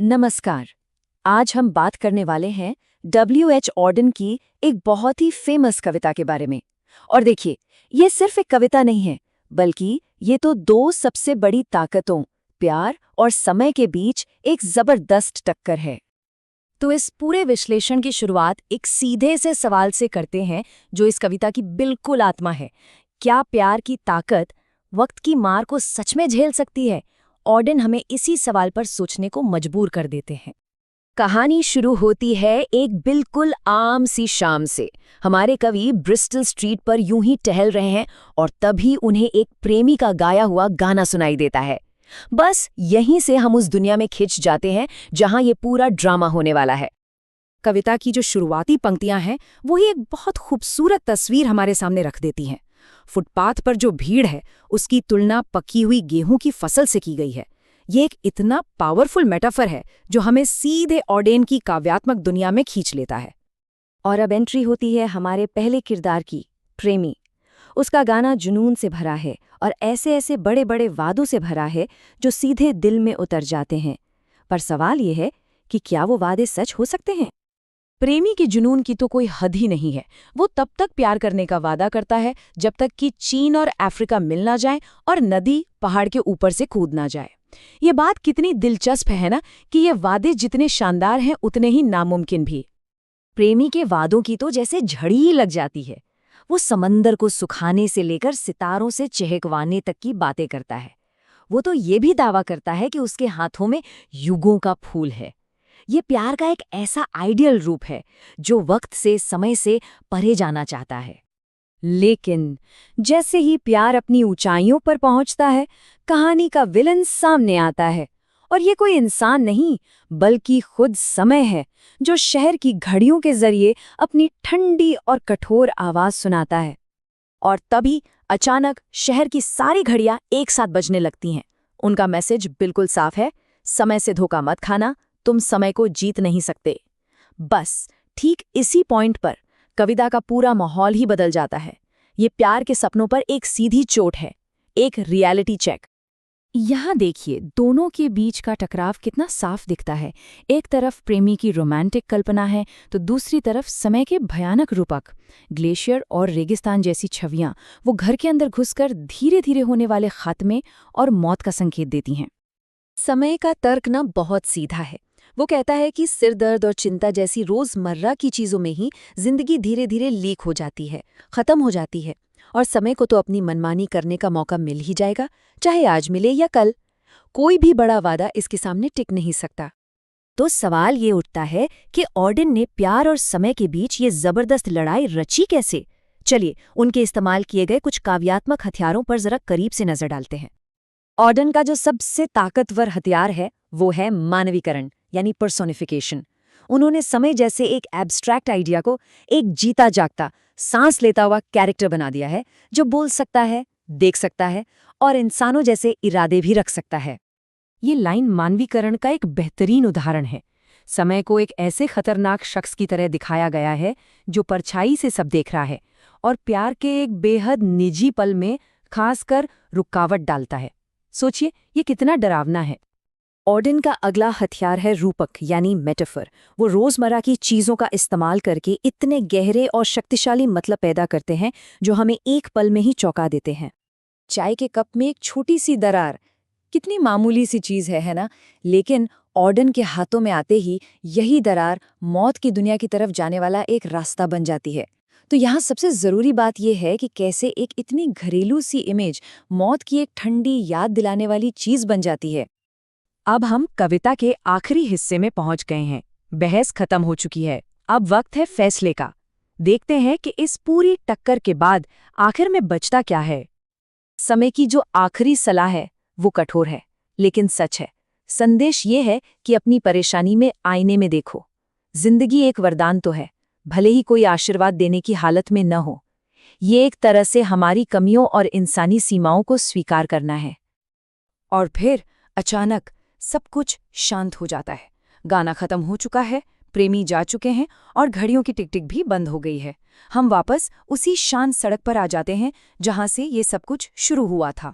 नमस्कार। आज हम बात करने वाले हैं W.H. ऑर्डन की एक बहुत ही फेमस कविता के बारे में। और देखिए, ये सिर्फ एक कविता नहीं है, बल्कि ये तो दो सबसे बड़ी ताकतों, प्यार और समय के बीच एक जबरदस्त टक्कर है। तो इस पूरे विश्लेषण की शुरुआत एक सीधे से सवाल से करते हैं जो इस कविता की बिल्कुल आत्मा है। क्या प्यार की ताकत वक्त की मार को सच में झेल सकती है? ऑर्डन हमें इसी सवाल पर सोचने को मजबूर कर देते हैं। कहानी शुरू होती है एक बिल्कुल आम सी शाम से। हमारे कवि ब्रिस्टल स्ट्रीट पर यूं ही टहल रहे हैं और तभी उन्हें एक प्रेमी का गाया हुआ गाना सुनाई देता है। बस यहीं से हम उस दुनिया में खिंच जाते हैं जहां ये पूरा ड्रामा होने वाला है। कविता की जो शुरुआती पंक्तियां हैं वही एक बहुत खूबसूरत तस्वीर हमारे सामने रख देती हैं। फुटपाथ पर जो भीड़ है उसकी तुलना पकी हुई गेहूं की फसल से की गई है। ये एक इतना पावरफुल मेटाफर है जो हमें सीधे ऑर्डेन की काव्यात्मक दुनिया में खींच लेता है। और अब एंट्री होती है हमारे पहले किरदार की, प्रेमी। उसका गाना जुनून से भरा है और ऐसे ऐसे बड़े बड़े वादों से भरा है जो सीधे दिल में उतर जाते हैं। पर सवाल ये है कि क्या वो वादे सच हो सकते हैं? प्रेमी के जुनून की तो कोई हद ही नहीं है। वो तब तक प्यार करने का वादा करता है जब तक कि चीन और अफ्रीका मिल ना जाए और नदी पहाड़ के ऊपर से कूद ना जाए। ये बात कितनी दिलचस्प है ना, कि ये वादे जितने शानदार हैं उतने ही नामुमकिन भी। प्रेमी के वादों की तो जैसे झड़ी ही लग जाती है। वो समंदर को सुखाने से लेकर सितारों से चहकवाने तक की बातें करता है। वो तो ये भी दावा करता है कि उसके हाथों में युगों का फूल है। ये प्यार का एक ऐसा आइडियल रूप है जो वक्त से, समय से परे जाना चाहता है। लेकिन जैसे ही प्यार अपनी ऊंचाइयों पर पहुंचता है, कहानी का विलन सामने आता है। और ये कोई इंसान नहीं, बल्कि खुद समय है, जो शहर की घड़ियों के जरिए अपनी ठंडी और कठोर आवाज सुनाता है। और तभी अचानक शहर की सारी घड़ियां एक साथ बजने लगती हैं। उनका मैसेज बिल्कुल साफ है: समय से धोखा मत खाना, तुम समय को जीत नहीं सकते। बस ठीक इसी पॉइंट पर कविता का पूरा माहौल ही बदल जाता है। ये प्यार के सपनों पर एक सीधी चोट है, एक रियलिटी चेक। यहाँ देखिए, दोनों के बीच का टकराव कितना साफ दिखता है। एक तरफ प्रेमी की रोमांटिक कल्पना है तो दूसरी तरफ समय के भयानक रूपक, ग्लेशियर और रेगिस्तान जैसी छवियां वो घर के अंदर घुसकर धीरे धीरे होने वाले खात्मे और मौत का संकेत देती हैं। समय का तर्क ना बहुत सीधा है। वो कहता है कि सिर दर्द और चिंता जैसी रोजमर्रा की चीजों में ही जिंदगी धीरे धीरे लीक हो जाती है, खत्म हो जाती है। और समय को तो अपनी मनमानी करने का मौका मिल ही जाएगा, चाहे आज मिले या कल। कोई भी बड़ा वादा इसके सामने टिक नहीं सकता। तो सवाल ये उठता है कि ऑर्डन ने प्यार और समय के बीच ये जबरदस्त लड़ाई रची कैसे? चलिए, उनके इस्तेमाल किए गए कुछ काव्यात्मक हथियारों पर जरा करीब से नजर डालते हैं। ऑर्डन का जो सबसे ताकतवर हथियार है वो है मानवीकरण, यानी पर्सोनिफिकेशन। उन्होंने समय जैसे एक एब्स्ट्रैक्ट आइडिया को एक जीता जागता, सांस लेता हुआ कैरेक्टर बना दिया है, जो बोल सकता है, देख सकता है और इंसानों जैसे इरादे भी रख सकता है। ये लाइन मानवीकरण का एक बेहतरीन उदाहरण है। समय को एक ऐसे खतरनाक शख्स की तरह दिखाया गया है जो परछाई से सब देख रहा है और प्यार के एक बेहद निजी पल में खासकर रुकावट डालता है। सोचिए, ये कितना डरावना है। ऑर्डन का अगला हथियार है रूपक, यानी मेटाफर। वो रोजमर्रा की चीजों का इस्तेमाल करके इतने गहरे और शक्तिशाली मतलब पैदा करते हैं जो हमें एक पल में ही चौंका देते हैं। चाय के कप में एक छोटी सी दरार, कितनी मामूली सी चीज है ना? लेकिन ऑर्डन के हाथों में आते ही यही दरार मौत की दुनिया की तरफ जाने वाला एक रास्ता बन जाती है। तो यहाँ सबसे जरूरी बात यह है कि कैसे एक इतनी घरेलू सी इमेज मौत की एक ठंडी याद दिलाने वाली चीज बन जाती है। अब हम कविता के आखिरी हिस्से में पहुंच गए हैं। बहस खत्म हो चुकी है। अब वक्त है फैसले का। देखते हैं कि इस पूरी टक्कर के बाद आखिर में बचता क्या है। समय की जो आखिरी सलाह है वो कठोर है, लेकिन सच है। संदेश ये है कि अपनी परेशानी में आईने में देखो। जिंदगी एक वरदान तो है, भले ही कोई आशीर्वाद देने की हालत में न हो। ये एक तरह से हमारी कमियों और इंसानी सीमाओं को स्वीकार करना है। और फिर अचानक सब कुछ शांत हो जाता है। गाना खत्म हो चुका है, प्रेमी जा चुके हैं और घड़ियों की टिक टिक भी बंद हो गई है। हम वापस उसी शांत सड़क पर आ जाते हैं जहां से ये सब कुछ शुरू हुआ था।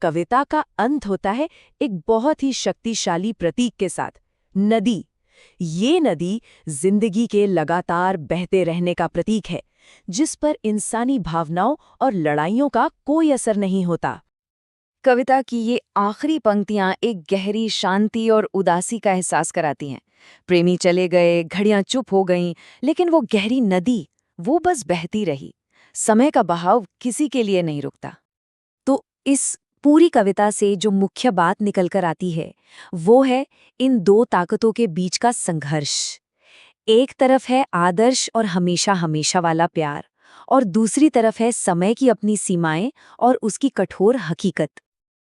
कविता का अंत होता है एक बहुत ही शक्तिशाली प्रतीक के साथ। नदी। ये नदी जिंदगी के लगातार बहते रहने का प्रतीक है, जिस पर इंसानी भावनाओं और लड़ाइयों का कोई असर नहीं होता। कविता की ये आखिरी पंक्तियां एक गहरी शांति और उदासी का एहसास कराती हैं। प्रेमी चले गए, घड़ियां चुप हो गईं, लेकिन वो गहरी नदी, वो बस बहती रही। समय का बहाव किसी के लिए नहीं रुकता। तो इस पूरी कविता से जो मुख्य बात निकल कर आती है, वो है इन दो ताकतों के बीच का संघर्ष। एक तरफ है आदर्श और हमेशा हमेशा वाला प्यार, और दूसरी तरफ है समय की अपनी सीमाएं और उसकी कठोर हकीकत।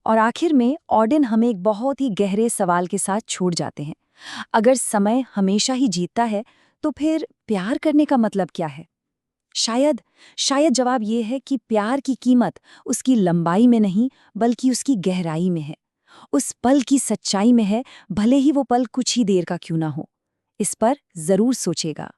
और आखिर में ऑडेन हमें एक बहुत ही गहरे सवाल के साथ छोड़ जाते हैं। अगर समय हमेशा ही जीतता है, तो फिर प्यार करने का मतलब क्या है? शायद शायद जवाब ये है कि प्यार की कीमत उसकी लंबाई में नहीं, बल्कि उसकी गहराई में है। उस पल की सच्चाई में है, भले ही वो पल कुछ ही देर का क्यों ना हो। इस पर जरूर सोचेगा।